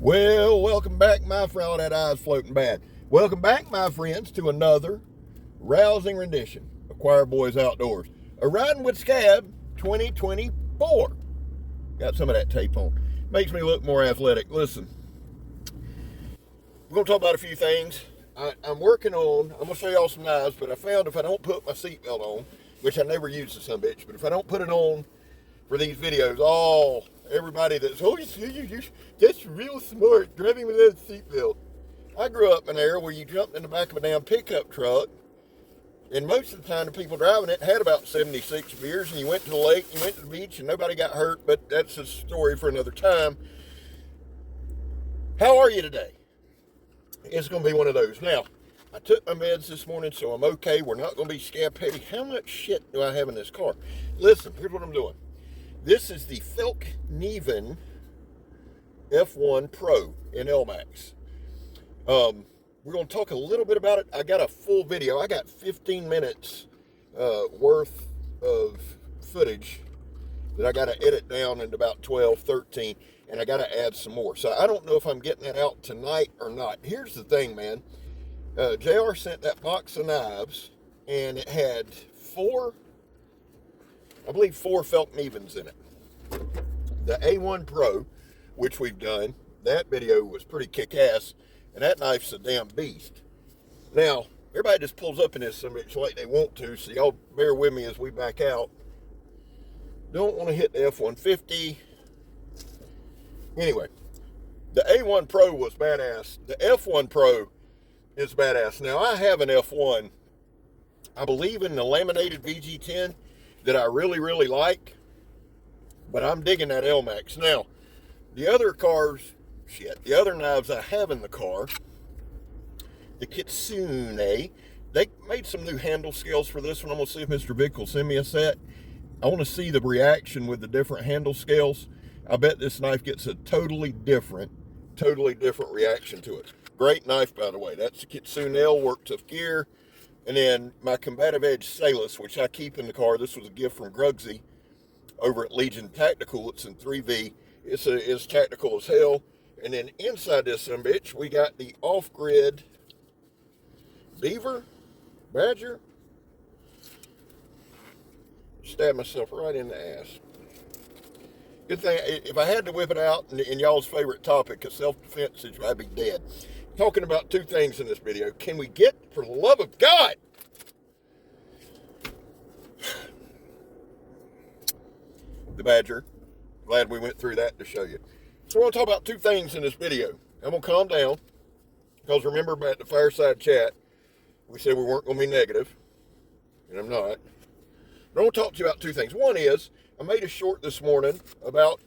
Well, welcome back, my friend. All that eyes floating bad. Welcome back, my friends, to another rousing rendition of Choir Boys Outdoors. A Riding with SCAB 2024. Got some of that tape on. Makes me look more athletic. Listen, we're going to talk about a few things. I'm working on, I'm going to show y'all some knives, but I found if I don't put my seatbelt on, which I never use the sumbitch, but if I don't put it on for these videos, everybody that's, that's real smart, driving without a seatbelt. I grew up in an era where you jumped in the back of a damn pickup truck, and most of the time the people driving it had about 76 beers, and you went to the lake, you went to the beach, and nobody got hurt, but that's a story for another time. How are you today? It's going to be one of those. Now, I took my meds this morning, so I'm okay. We're not going to be scab heavy. How much shit do I have in this car? Listen, here's what I'm doing. This is the Felk-Neven F1 Pro in LMAX. We're going to talk a little bit about it. I got a full video. I got 15 minutes worth of footage that I got to edit down into about 12, 13, and I got to add some more. So I don't know if I'm getting that out tonight or not. Here's the thing, man. JR sent that box of knives, and it had four Felk-Nevens in it. The A1 Pro, which we've done, that video was pretty kick-ass, and that knife's a damn beast. Now, everybody just pulls up in this so much like they want to, so y'all bear with me as we back out. Don't want to hit the F-150. Anyway, the A1 Pro was badass. The F1 Pro is badass. Now, I have an F1, I believe in the laminated VG10 that I really, really like, but I'm digging that LMAX. Now, the other cars, the other knives I have in the car, the Kitsune, they made some new handle scales for this one. I'm going to see if Mr. Vic will send me a set. I want to see the reaction with the different handle scales. I bet this knife gets a totally different reaction to it. Great knife, by the way. That's the Kitsune Work Tough Gear. And then my Combative Edge Salus, which I keep in the car. This was a gift from Grugsy over at Legion Tactical. It's in 3V. It's tactical as hell. And then inside this sumbitch, we got the off-grid Beaver, Badger. Stabbed myself right in the ass. Good thing, if I had to whip it out in y'all's favorite topic of self-defense, I'd be dead. Talking about two things in this video. Can we get, for the love of God, the Badger? Glad we went through that to show you. So we're going to talk about two things in this video. I'm going to calm down, because remember at the fireside chat, we said we weren't going to be negative, and I'm not. But I'm going to talk to you about two things. One is, I made a short this morning about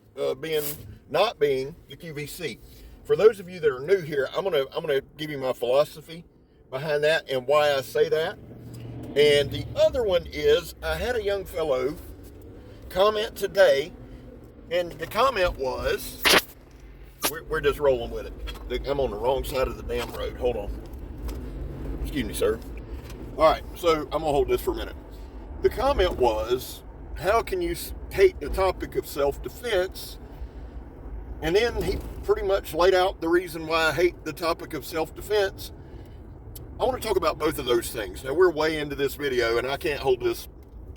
not being the QVC. For those of you that are new here, I'm gonna give you my philosophy behind that and why I say that. And the other one is, I had a young fellow comment today, and the comment was, we're just rolling with it. I'm on the wrong side of the damn road. Hold on. Excuse me, sir. All right, so I'm gonna hold this for a minute. The comment was, how can you hate the topic of self-defense? And then he pretty much laid out the reason why I hate the topic of self-defense. I want to talk about both of those things. Now, we're way into this video, and I can't hold this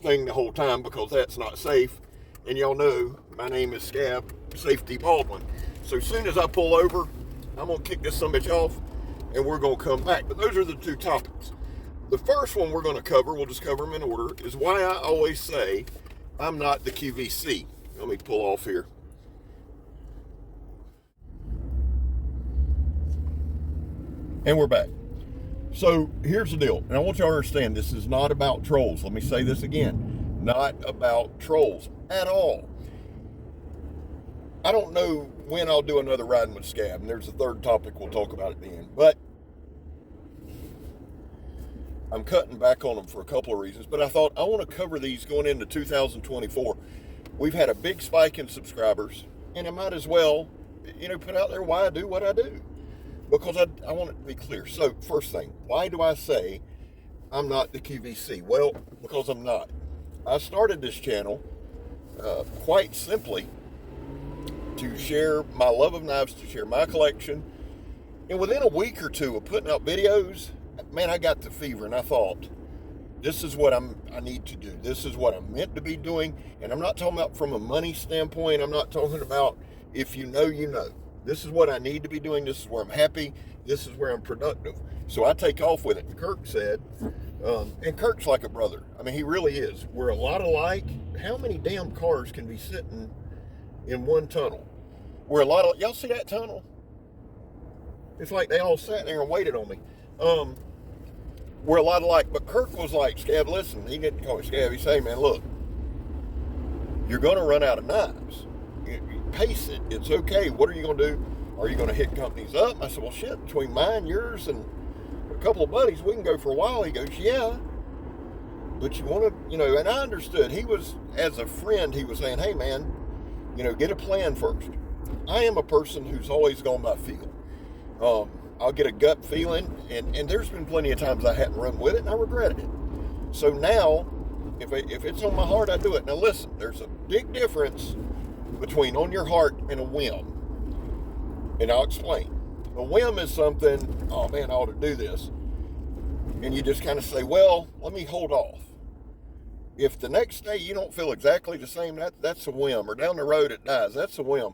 thing the whole time because that's not safe. And y'all know my name is SCAB Safety Baldwin. So as soon as I pull over, I'm going to kick this sumbitch off, and we're going to come back. But those are the two topics. The first one we're going to cover, we'll just cover them in order, is why I always say I'm not the QVC. Let me pull off here. And we're back. So here's the deal. And I want you to understand, this is not about trolls. Let me say this again. Not about trolls at all. I don't know when I'll do another Riding with SCAB. And there's a third topic we'll talk about at the end. But I'm cutting back on them for a couple of reasons. But I thought I want to cover these going into 2024. We've had a big spike in subscribers. And I might as well, put out there why I do what I do. Because I want it to be clear. So, first thing, why do I say I'm not the QVC? Well, because I'm not. I started this channel quite simply to share my love of knives, to share my collection. And within a week or two of putting out videos, man, I got the fever, and I thought, this is what I need to do. This is what I'm meant to be doing. And I'm not talking about from a money standpoint. I'm not talking about if you know, you know. This is what I need to be doing. This is where I'm happy. This is where I'm productive. So I take off with it. And Kirk said, and Kirk's like a brother. I mean, he really is. We're a lot alike. How many damn cars can be sitting in one tunnel? We're a lot of, y'all see that tunnel? It's like they all sat there and waited on me. We're a lot alike, but Kirk was like, Scab, listen, he didn't call me Scab. He said, man, look, you're going to run out of knives. You pace it. It's okay. What are you going to do? Are you going to hit companies up? I said, well, shit, between mine, yours, and a couple of buddies, we can go for a while. He goes, yeah, but you want to, you know, and I understood. He was, as a friend, he was saying, hey, man, you know, get a plan first. I am a person who's always gone by feel. I'll get a gut feeling, and there's been plenty of times I hadn't run with it, and I regretted it. So now, if it's on my heart, I do it. Now listen, there's a big difference between on your heart and a whim. And I'll explain. A whim is something, oh man, I ought to do this. And you just kind of say, well, let me hold off. If the next day you don't feel exactly the same, that's a whim. Or down the road it dies, that's a whim.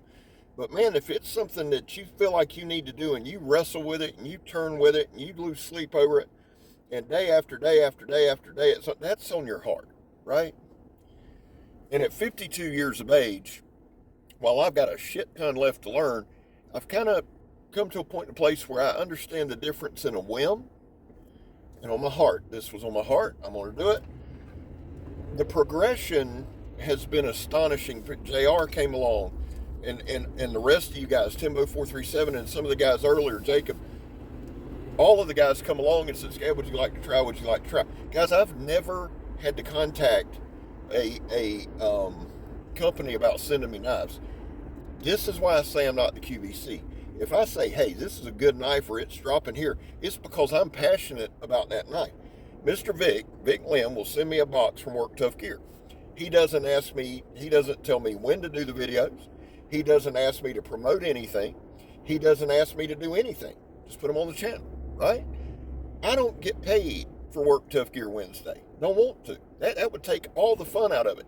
But man, if it's something that you feel like you need to do and you wrestle with it and you turn with it and you lose sleep over it, and day after day after day after day, that's on your heart, right? And at 52 years of age, while I've got a shit ton left to learn, I've kind of come to a point in a place where I understand the difference in a whim and on my heart. This was on my heart. I'm going to do it. The progression has been astonishing. JR came along. And the rest of you guys, Timbo437, and some of the guys earlier, Jacob, all of the guys come along and said, Scab, would you like to try? Would you like to try? Guys, I've never had to contact a company about sending me knives. This is why I say I'm not the QVC. If I say, hey, this is a good knife or it's dropping here, it's because I'm passionate about that knife. Mr. Vic Lim will send me a box from Work Tough Gear. He doesn't tell me when to do the videos. He doesn't ask me to promote anything. He doesn't ask me to do anything. Just put them on the channel, right? I don't get paid for Work Tough Gear Wednesday. Don't want to. That would take all the fun out of it.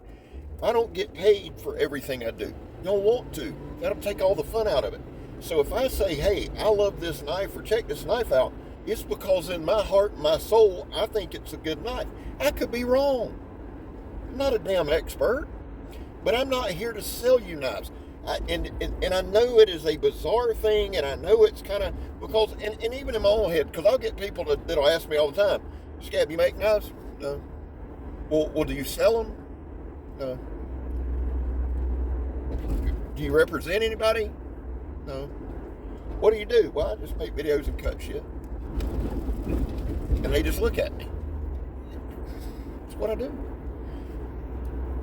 I don't get paid for everything I do. Don't want to. That'll take all the fun out of it. So if I say, hey, I love this knife or check this knife out, it's because in my heart and my soul, I think it's a good knife. I could be wrong. I'm not a damn expert, but I'm not here to sell you knives. And I know it is a bizarre thing, and I know it's kind of, because, and even in my own head, because I'll get people that'll ask me all the time, Scab, you make knives? No. Well, do you sell them? No. Do you represent anybody? No. What do you do? Well, I just make videos and cut shit. And they just look at me. That's what I do.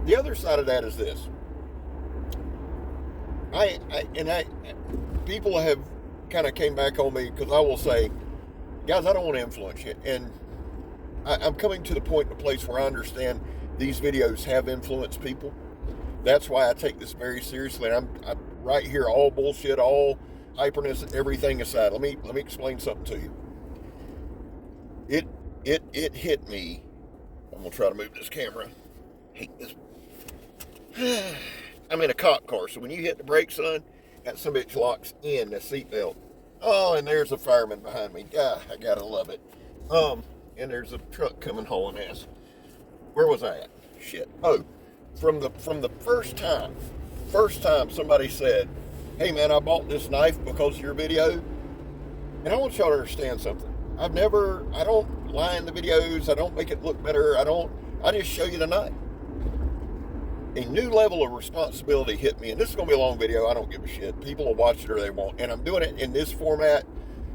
The other side of that is this. People have kind of came back on me because I will say, guys, I don't want to influence you. And I'm coming to the point in a place where I understand these videos have influenced people. That's why I take this very seriously. And I'm right here, all bullshit, all hyperness, everything aside. Let me explain something to you. It hit me. I'm gonna try to move this camera. Hate this. I'm in a cop car, so when you hit the brakes, son, that some bitch locks in the seatbelt. Oh, and there's a fireman behind me. God, I gotta love it. And there's a truck coming hauling ass. Where was I at? Shit. Oh, from the first time somebody said, hey man, I bought this knife because of your video. And I want y'all to understand something. I don't lie in the videos. I don't make it look better. I just show you the knife. A new level of responsibility hit me, and this is going to be a long video. I don't give a shit. People will watch it or they won't. And I'm doing it in this format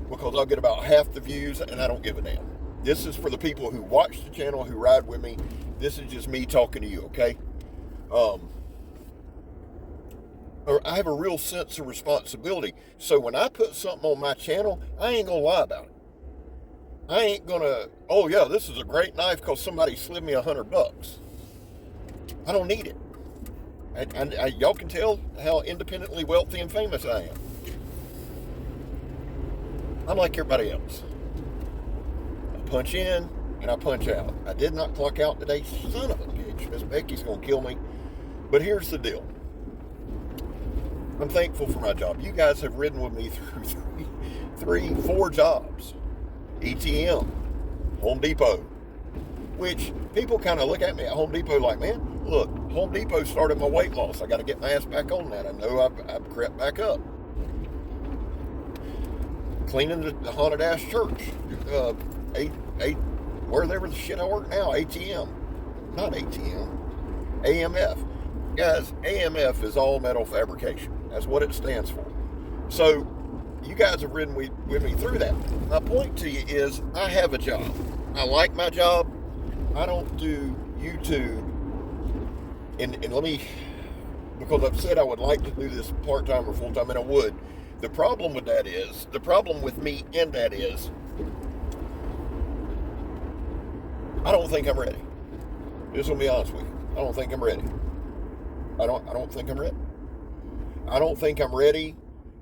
because I'll get about half the views, and I don't give a damn. This is for the people who watch the channel, who ride with me. This is just me talking to you, okay? I have a real sense of responsibility. So when I put something on my channel, I ain't going to lie about it. I ain't going to, oh yeah, this is a great knife because somebody slid me $100. I don't need it. Y'all can tell how independently wealthy and famous I am. I'm like everybody else. I punch in and I punch out. I did not clock out today. Son of a bitch. Miss Becky's going to kill me. But here's the deal. I'm thankful for my job. You guys have ridden with me through 4 jobs. ETM, Home Depot, which people kind of look at me at Home Depot like, man, look, Home Depot started my weight loss. I got to get my ass back on that. I know I've crept back up. Cleaning the haunted ass church. Wherever the shit I work now, ATM. Not ATM. AMF. Guys, AMF is all metal fabrication. That's what it stands for. So, you guys have ridden with me through that. My point to you is, I have a job. I like my job. I don't do YouTube. And let me, because I've said I would like to do this part-time or full-time, and I would. The problem with me in that is, I don't think I'm ready. Just gonna be honest with you. I don't think I'm ready. I don't think I'm ready. I don't think I'm ready.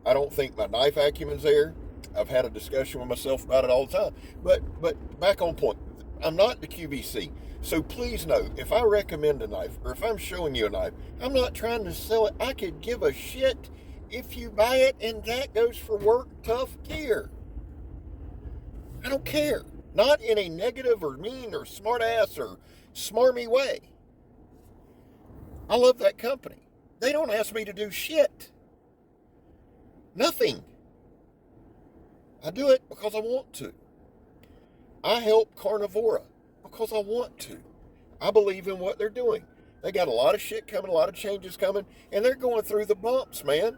I don't think my knife acumen's there. I've had a discussion with myself about it all the time. But back on point. I'm not the QVC. So please know, if I recommend a knife, or if I'm showing you a knife, I'm not trying to sell it. I could give a shit if you buy it and that goes for work tough gear. I don't care. Not in a negative or mean or smart ass or smarmy way. I love that company. They don't ask me to do shit. Nothing. I do it because I want to. I help Carnivora because I want to. I believe in what they're doing. They got a lot of shit coming, a lot of changes coming, and they're going through the bumps, man.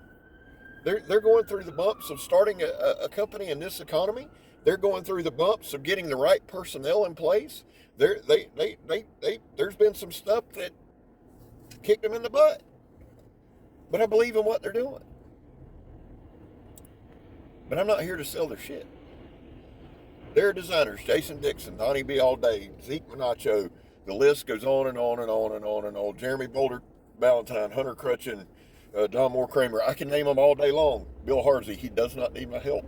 They're going through the bumps of starting a company in this economy. They're going through the bumps of getting the right personnel in place. There's been some stuff that kicked them in the butt. But I believe in what they're doing. But I'm not here to sell their shit. They're designers. Jason Dixon, Donnie B. All Day, Zeke Manacho. The list goes on and on and on and on and on. Jeremy Boulder, Valentine, Hunter Crutchin, Don Moore Kramer. I can name them all day long. Bill Harsey, he does not need my help.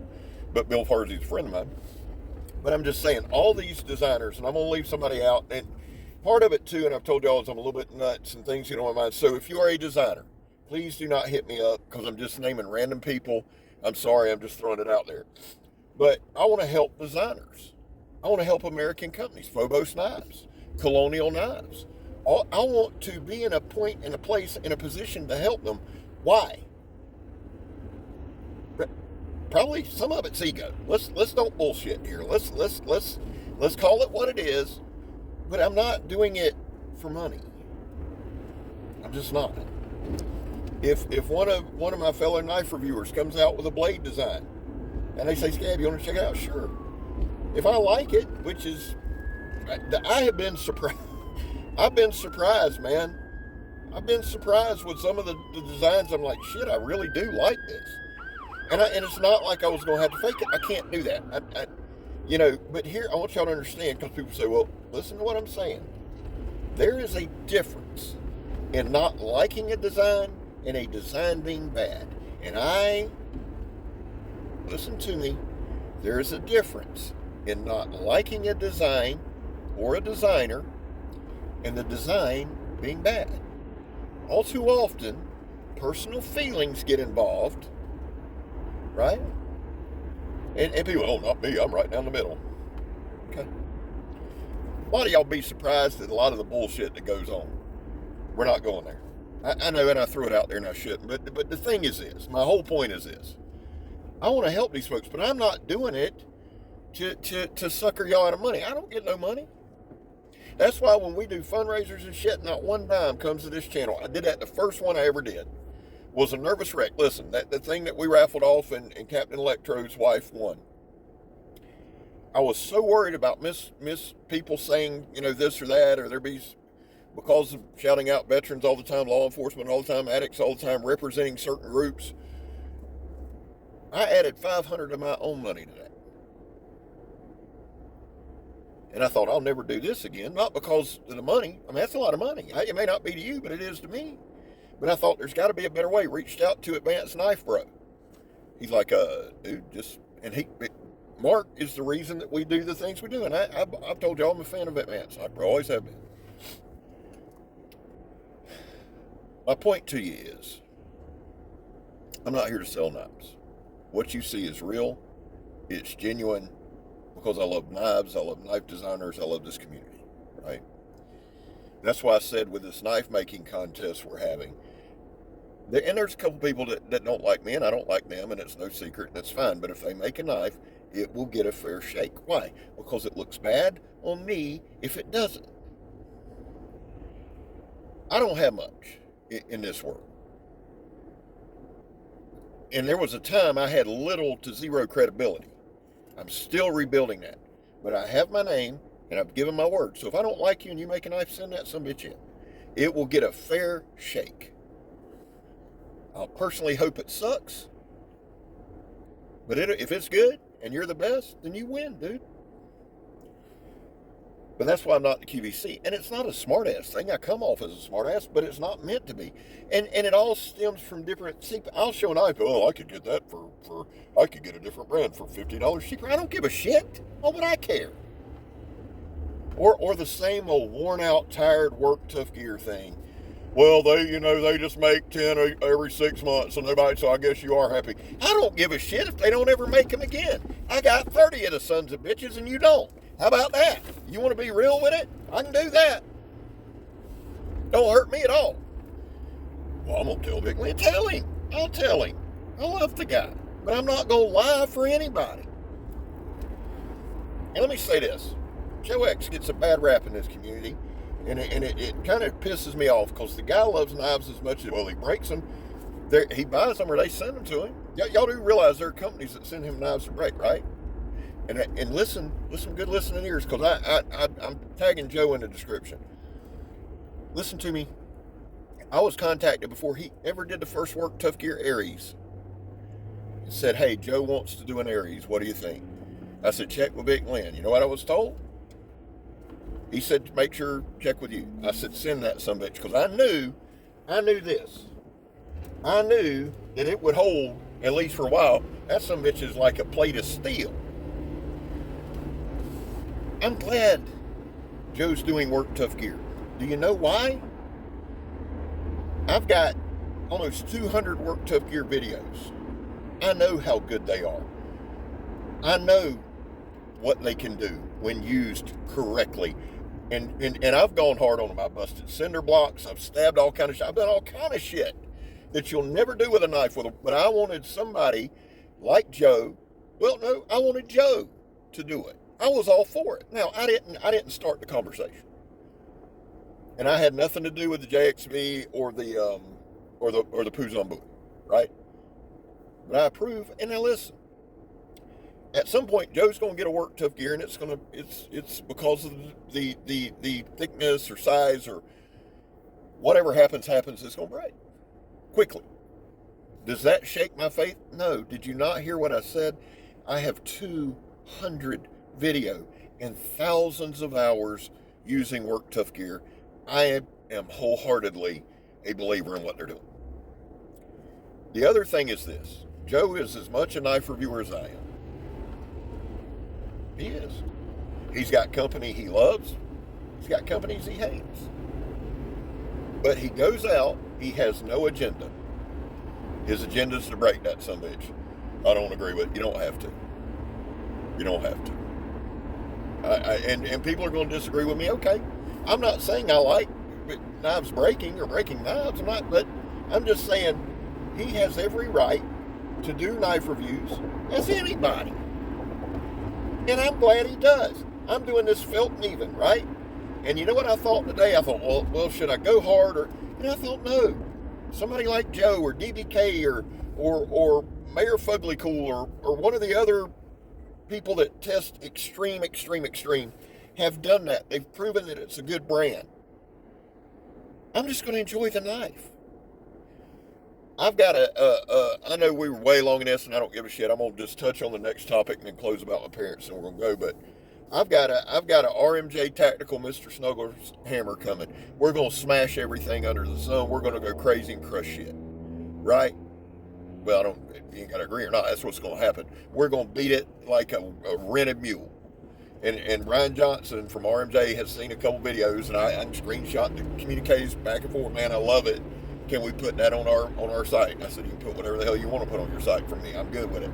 But Bill Harsey's a friend of mine. But I'm just saying, all these designers, and I'm going to leave somebody out, and part of it too, and I've told y'all, is I'm a little bit nuts and things you know in mind. So if you are a designer, please do not hit me up because I'm just naming random people. I'm sorry, I'm just throwing it out there. But I want to help designers. I want to help American companies, Phobos Knives, Colonial Knives. I want to be in a point, in a place, in a position to help them. Why? Probably some of it's ego. Let's don't bullshit here. Let's call it what it is. But I'm not doing it for money. I'm just not. If one of my fellow knife reviewers comes out with a blade design and they say, "Scab, you want to check it out?" Sure. If I like it, which is, I have been surprised. I've been surprised, man. I've been surprised with some of the designs. I'm like, shit, I really do like this. And it's not like I was going to have to fake it. I can't do that. But here, I want y'all to understand, because people say, well, listen to what I'm saying. There is a difference in not liking a design and a design being bad. And listen to me, there is a difference in not liking a design or a designer and the design being bad. All too often, personal feelings get involved, right? And people, oh, not me, I'm right down the middle. Okay. A lot of y'all be surprised at a lot of the bullshit that goes on. We're not going there. I know, and I threw it out there and I shouldn't, but the thing is this, my whole point is this. I want to help these folks, but I'm not doing it to sucker y'all out of money. I don't get no money. That's why when we do fundraisers and shit, not one dime comes to this channel. I did that, the first one I ever did was a nervous wreck. Listen, the thing that we raffled off and Captain Electro's wife won. I was so worried about miss people saying, this or that, or there be, because of shouting out veterans all the time, law enforcement all the time, addicts all the time, representing certain groups. I added $500 of my own money to that. And I thought, I'll never do this again. Not because of the money. I mean, that's a lot of money. It may not be to you, but it is to me. But I thought there's got to be a better way. Reached out to Advanced Knife Bro. He's like, dude, Mark is the reason that we do the things we do. And I've told y'all I'm a fan of Advanced Knife Bro. Always have been. My point to you is, I'm not here to sell knives. What you see is real. It's genuine, because I love knives. I love knife designers. I love this community, right? That's why I said with this knife making contest we're having, and there's a couple people that don't like me, and I don't like them, and it's no secret, and it's fine. But if they make a knife, it will get a fair shake. Why? Because it looks bad on me if it doesn't. I don't have much in this world. And there was a time I had little to zero credibility. I'm still rebuilding that. But I have my name, and I've given my word. So if I don't like you and you make a knife, send that son of a bitch in. It will get a fair shake. I'll personally hope it sucks. But if it's good and you're the best, then you win, dude. But that's why I'm not the QVC. And it's not a smart-ass thing. I come off as a smart-ass, but it's not meant to be. And it all stems from different... See, I'll show an knife. Oh, I could get that I could get a different brand for $50 cheaper. I don't give a shit. Why would I care? Or the same old worn-out, tired, work, tough gear thing. Well, they just make 10 every 6 months, and so I guess you are happy. I don't give a shit if they don't ever make them again. I got 30 of the sons of bitches, and you don't. How about that? You want to be real with it? I can do that. Don't hurt me at all. Well, I'm going to tell Big Lee. Tell him. I'll tell him. I love the guy. But I'm not going to lie for anybody. And let me say this. JOEX gets a bad rap in this community. And it kind of pisses me off, because the guy loves knives as much as, well, he breaks them. He buys them or they send them to him. Y'all do realize there are companies that send him knives to break, right? And listen, good listening ears, because I'm tagging Joe in the description. Listen to me. I was contacted before he ever did the first work tough gear Aries. He said, hey, Joe wants to do an Aries. What do you think? I said, check with Vic Lynn. You know what I was told? He said, make sure, check with you. I said, send that sumbitch, because I knew this. I knew that it would hold, at least for a while. That sumbitch is like a plate of steel. I'm glad Joe's doing work tough gear. Do you know why? I've got almost 200 work tough gear videos. I know how good they are. I know what they can do when used correctly. And I've gone hard on them. I busted cinder blocks. I've stabbed all kind of shit. I've done all kind of shit that you'll never do with a knife with them. But I wanted somebody like Joe. Well, no, I wanted Joe to do it. I was all for it. Now, I didn't start the conversation. And I had nothing to do with the JXV or the Pouzon boot, right? But I approve. And now listen. At some point, Joe's going to get a work tough gear, and it's because of the thickness or size or whatever happens, it's going to break quickly. Does that shake my faith? No. Did you not hear what I said? I have 200 video and thousands of hours using work tough gear. I am wholeheartedly a believer in what they're doing. The other thing is this. Joe is as much a knife reviewer as I am. He is. He's got company he loves. He's got companies he hates. But he goes out, he has no agenda. His agenda is to break that sumbitch. I don't agree with it. You don't have to. You don't have to. And people are going to disagree with me. Okay. I'm not saying I like knives breaking or breaking knives. But I'm just saying he has every right to do knife reviews as anybody. And I'm glad he does. I'm doing this felt and even, right? And you know what I thought today? I thought, well, should I go hard? And I thought, no. Somebody like Joe or DBK or Mayor Fuglycool or one of the other people that test extreme have done that. They've proven that it's a good brand. I'm just going to enjoy the knife. I've got I know we were way long in this, and I don't give a shit. I'm going to just touch on the next topic and then close about my parents, and we're going to go. But I've got a RMJ Tactical Mr. Snuggler's hammer coming. We're going to smash everything under the sun. We're going to go crazy and crush shit. Right? Well, you ain't got to agree or not. That's what's going to happen. We're going to beat it like a rented mule. And Ryan Johnson from RMJ has seen a couple videos, and I screenshot the communiques back and forth. Man, I love it. Can we put that on our site? I said, you can put whatever the hell you want to put on your site from me. I'm good with it.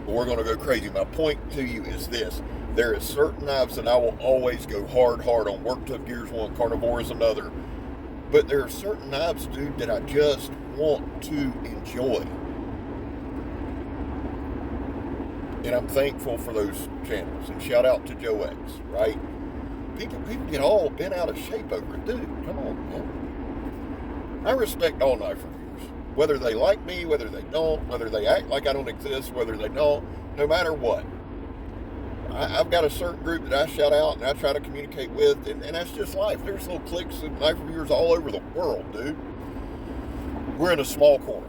But we're going to go crazy. My point to you is this. There is certain knives that I will always go hard on. Work Tough Gears one, Carnivore is another. But there are certain knives, dude, that I just want to enjoy. And I'm thankful for those channels. And shout out to JOEX, right? People get all bent out of shape over it. Dude, come on, man. I respect all knife reviewers. Whether they like me, whether they don't, whether they act like I don't exist, whether they don't, no matter what. I've got a certain group that I shout out and I try to communicate with, and that's just life. There's little cliques of knife reviewers all over the world, dude. We're in a small corner.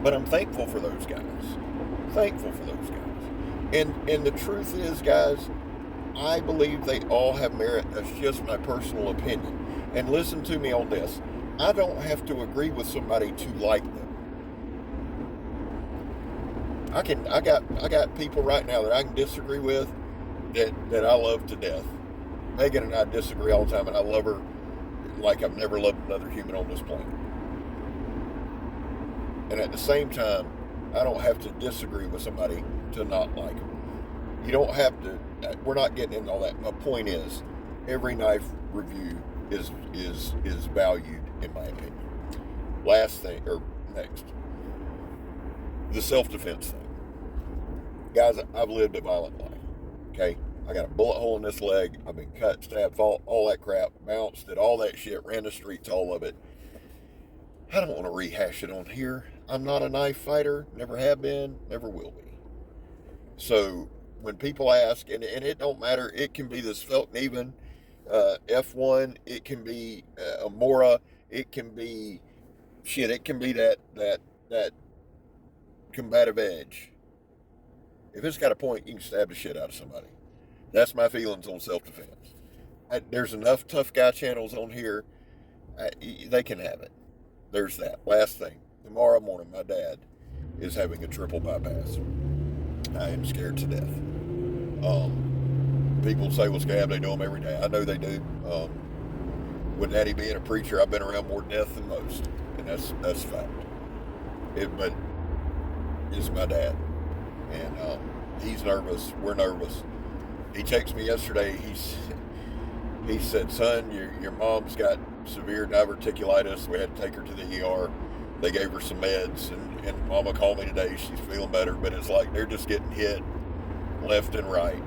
But I'm thankful for those guys. Thankful for those guys. And the truth is, guys, I believe they all have merit. That's just my personal opinion. And listen to me on this. I don't have to agree with somebody to like them. I got people right now that I can disagree with that I love to death. Megan and I disagree all the time, and I love her like I've never loved another human on this planet. And at the same time, I don't have to disagree with somebody to not like them. You don't have to. We're not getting into all that. My point is, every knife review is valued, in my opinion. Next, the self-defense thing. Guys, I've lived a violent life. Okay, I got a bullet hole in this leg. I've been cut, stabbed, fought, all that crap, bounced, did all that shit, ran the streets, all of it. I don't want to rehash it on here. I'm not a knife fighter, never have been, never will be. So when people ask, and it don't matter, it can be this Feltneven F1, it can be a Mora, it can be that combative edge. If it's got a point, you can stab the shit out of somebody. That's my feelings on self-defense. There's enough tough guy channels on here. They can have it. There's that. Last thing. Tomorrow morning, my dad is having a triple bypass. I am scared to death. People say, well, SCAB, they do them every day. I know they do. With Daddy being a preacher, I've been around more death than most. And that's fact. But it's my dad. And he's nervous. We're nervous. He texted me yesterday. He said, son, your mom's got severe diverticulitis. We had to take her to the ER. They gave her some meds, and Mama called me today. She's feeling better, but it's like they're just getting hit left and right.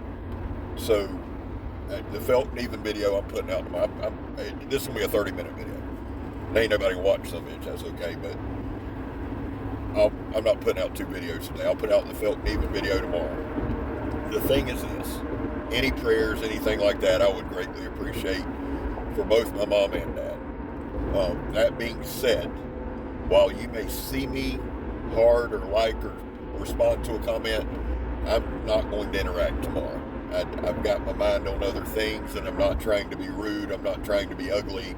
So the Feltneven video I'm putting out tomorrow, this is going to be a 30-minute video. Ain't nobody watch some bitch, that's okay, but I'm not putting out 2 videos today. I'll put out the Feltneven video tomorrow. The thing is this, any prayers, anything like that, I would greatly appreciate for both my mom and dad. That being said, while you may see me hard or like or respond to a comment, I'm not going to interact tomorrow. I've got my mind on other things, and I'm not trying to be rude. I'm not trying to be ugly.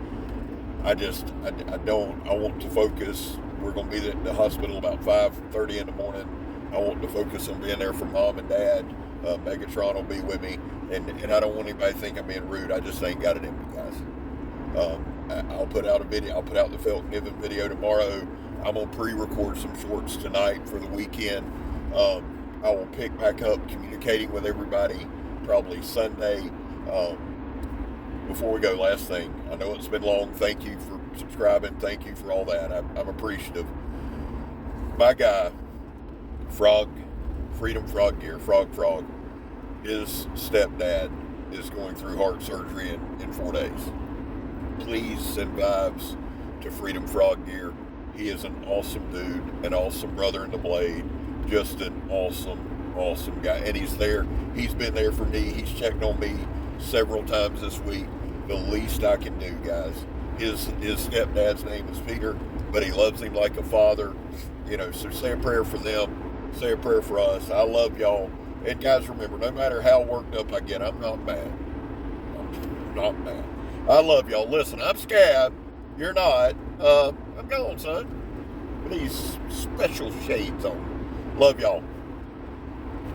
I want to focus. We're going to be at the hospital about 5:30 in the morning. I want to focus on being there for mom and dad. Megatron will be with me, and I don't want anybody to think I'm being rude. I just ain't got it in me, guys. I'll put out a video. I'll put out the Feltneven video tomorrow. I'm going to pre-record some shorts tonight for the weekend. I will pick back up communicating with everybody probably Sunday. Before we go, last thing. I know it's been long. Thank you for subscribing. Thank you for all that. I'm appreciative. My guy, Freedom Frog Gear, Frog, his stepdad is going through heart surgery in 4 days. Please send vibes to Freedom Frog Gear. He is an awesome dude, an awesome brother in the blade, just an awesome guy. And he's there. He's been there for me. He's checked on me several times this week. The least I can do, guys. His stepdad's name is Peter, but he loves him like a father. So say a prayer for them. Say a prayer for us. I love y'all. And guys, remember, no matter how worked up I get, I'm not mad. I'm not mad. I love y'all. Listen, I'm SCAB. You're not. I'm gone, son. With these special shades on. Love y'all.